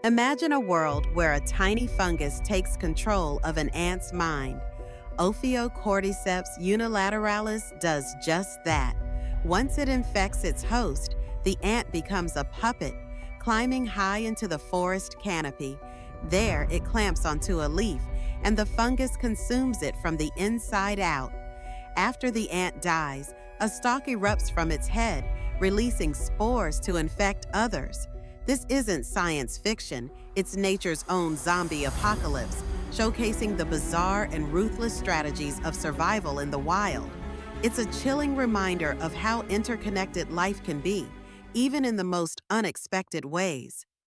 Imagine a world where a tiny fungus takes control of an ant's mind. Ophiocordyceps unilateralis does just that. Once it infects its host, the ant becomes a puppet, climbing high into the forest canopy. There, it clamps onto a leaf, and the fungus consumes it from the inside out. After the ant dies, a stalk erupts from its head, releasing spores to infect others. This isn't science fiction, it's nature's own zombie apocalypse, showcasing the bizarre and ruthless strategies of survival in the wild. It's a chilling reminder of how interconnected life can be, even in the most unexpected ways.